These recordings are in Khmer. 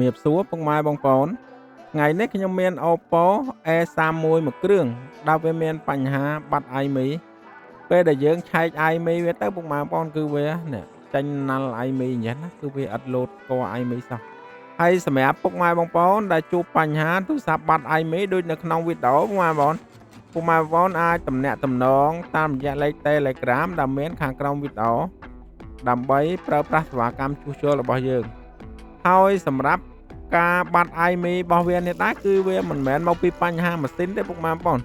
ជំរាបសួរពុកម៉ែបងប្អូនថ្ងៃនេះខ្ញុំមាន Oppo A31 មួយគ្រឿងដែលវាមានបញ្ហាបាត់ iMe ពេលដែលយើងឆែក iMe វាទៅពុកម៉ែបងប្អូនគឺវានេះចេញណាល់ iMe អញ្ចឹងណាគឺវាអត់លោតស្គាល់ iMe សោះហើយសម្រាប់ពុកម៉ែបងប្អូនដែលជួបបញ្ហាទូរស័ព្ទបាត់ iMe ដូចនៅក្នុងវីដេអូពុកម៉ែបងប្អូនអាចទំនាក់ទំនងតាមរយៈលេខ Telegram ដែលមានខាងក្រោមវីដេអូដើម្បីប្រើប្រាស់សេវាកម្មជួសជុលរបស់យើងហើយសម្រាប់ការបាត់ iMe របស់វានេះដែរគឺវាមិនមែនមកពីបញ្ហាម៉ាស៊ីនទេពុកម៉ែបងប្អូន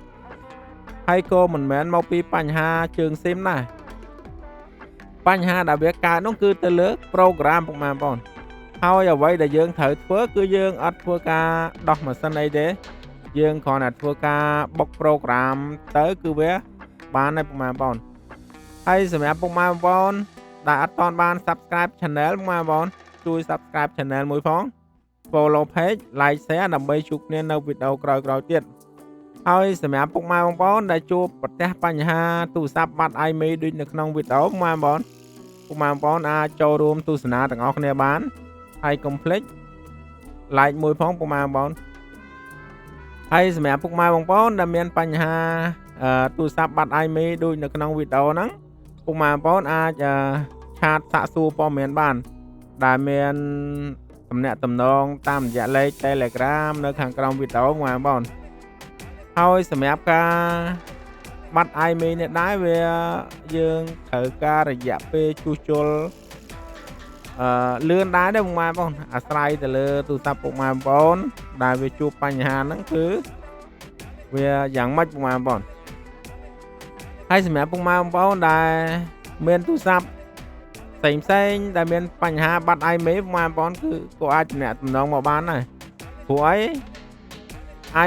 ហើយក៏មិនមែនមកពីបញ្ហាជើងស៊ីមដែរបញ្ហាដែលវាកើតនោះគឺទៅលើ program ពុកម៉ែបងប្អូនហើយអ្វីដែលយើងត្រូវធ្វើគឺយើងអត់ធ្វើការដោះម៉ាស៊ីនអីទេយើងគ្រាន់តែធ្វើការបុក program ទៅគឺវាបានហើយពុកម៉ែបងប្អូនហើយសម្រាប់ពុកម៉ែបងប្អូនដែលអត់ទាន់បាន Subscribe Channel ពុកម៉ែបងប្អូនជួយ Subscribe Channel មួយផង Follow Page Like Share ដើម្បីជួបគ្នានៅវីដេអូក្រោយៗទៀតហើយសម្រាប់ពុកម៉ែបងប្អូនដែលជួបប្រទះបញ្ហាទូរស័ព្ទបាត់ iMe ដូចនៅក្នុងវីដេអូពុកម៉ែបងប្អូនអាចចូលរួមទស្សនាទាំងអស់គ្នាបានហើយកុំភ្លេច Like មួយផងពុកម៉ែបងប្អូនហើយសម្រាប់ពុកម៉ែបងប្អូនដែលមានបញ្ហាទូរស័ព្ទបាត់ iMe ដូចនៅក្នុងវីដេអូហ្នឹងពុកម៉ែបងប្អូនអាចឆាតសាកសួរព័ត៌មានបានដែលមានទំនាក់ទំនងតាមរយៈលេខ Telegram នៅខាងក្រោមវីដេអូបងប្អូនហើយសម្រាប់ការបាត់ iMe នេះដែរវាយើងត្រូវការរយៈពេលជួសជុលលឿនដែរទេបងប្អូនអាស្រ័យទៅលើទូរស័ព្ទពុកម៉ែបងប្អូនដែលវាជួបបញ្ហាហ្នឹងគឺវាយ៉ាងម៉េចបងប្អូនហើយសម្រាប់ពុកម៉ែបងប្អូនដែលមានទូរស័ព្ទផ្សេងដែលមានបញ្ហាបាត់ iMe បងប្អូនគឺក៏អាចទំនាក់ទំនងមកបានដែរព្រោះអី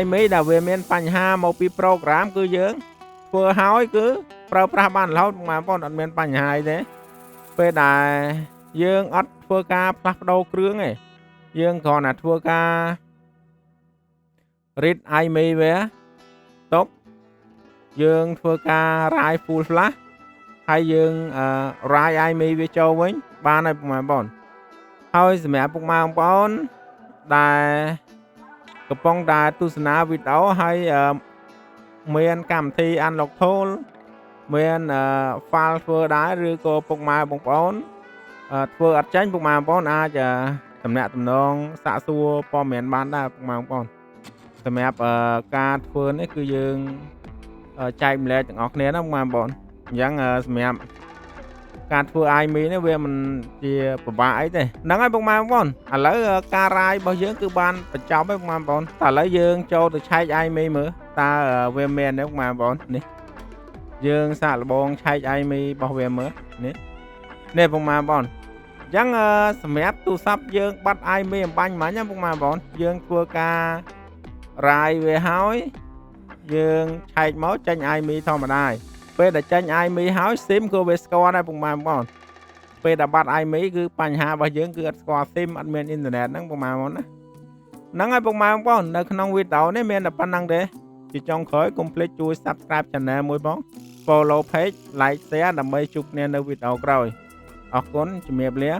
iMe ដែលវាមានបញ្ហាមកពី program គឺយើងធ្វើហើយគឺប្រើប្រាស់បានរហូតបងប្អូនអត់មានបញ្ហាអីទេពេលដែលយើងអត់ធ្វើការផ្លាស់ប្ដូរគ្រឿងទេយើងគ្រាន់តែធ្វើការ read iMe វាតុបយើងធ្វើការ write full flash ហើយយើង write iMe វាចូលវិញបានហើយបងប្អូនហើយសម្រាប់ពុកម៉ែបងប្អូនដែលកំពុងតែទស្សនាវីដេអូហើយមានកម្មវិធី Unlock Tool មាន file ធ្វើដែរឬក៏ពុកម៉ែបងប្អូនធ្វើអត់ចាញ់ពុកម៉ែបងប្អូនអាចទំនាក់ទំនងសាកសួរព័ត៌មានបានដែរពុកម៉ែបងប្អូនសម្រាប់ការធ្វើនេះគឺយើងចែកម្លែកទាំងអស់គ្នាណាបងប្អូនអញ្ចឹងសម្រាប់ការធ្វើ iMe នេះវាមិនជាពិបាកអីទេហ្នឹងហើយបងប្អូនឥឡូវការរាយរបស់យើងគឺបានបញ្ចប់ហើយបងប្អូនតែឥឡូវយើងចូលទៅឆែក iMe មើលតើវាមានទេបងប្អូននេះយើងសាកល្បងឆែក iMe របស់វាមើលនេះបងប្អូនអញ្ចឹងសម្រាប់ទូរស័ព្ទយើងបាត់ iMe អំបញ្ញមិញណាបងប្អូនយើងធ្វើការរាយវាហើយយើងឆែកមកចេញ iMe ធម្មតាពេលដែលចេញ iMe ហើយ SIM ក៏វាស្គាល់ដែរបងប្អូនពេលដែលបាត់ iMe គឺបញ្ហារបស់យើងគឺអត់ស្គាល់ SIM អត់មានអ៊ីនធឺណិតហ្នឹងបងប្អូនណាហ្នឹងហើយបងប្អូននៅក្នុងវីដេអូនេះមានតែប៉ុណ្្នឹងទេជាចុងក្រោយកុំភ្លេចជួយ Subscribe Channel មួយផង Follow Page Like Share ដើម្បីជួបគ្នានៅវីដេអូក្រោយអរគុណជំរាបលា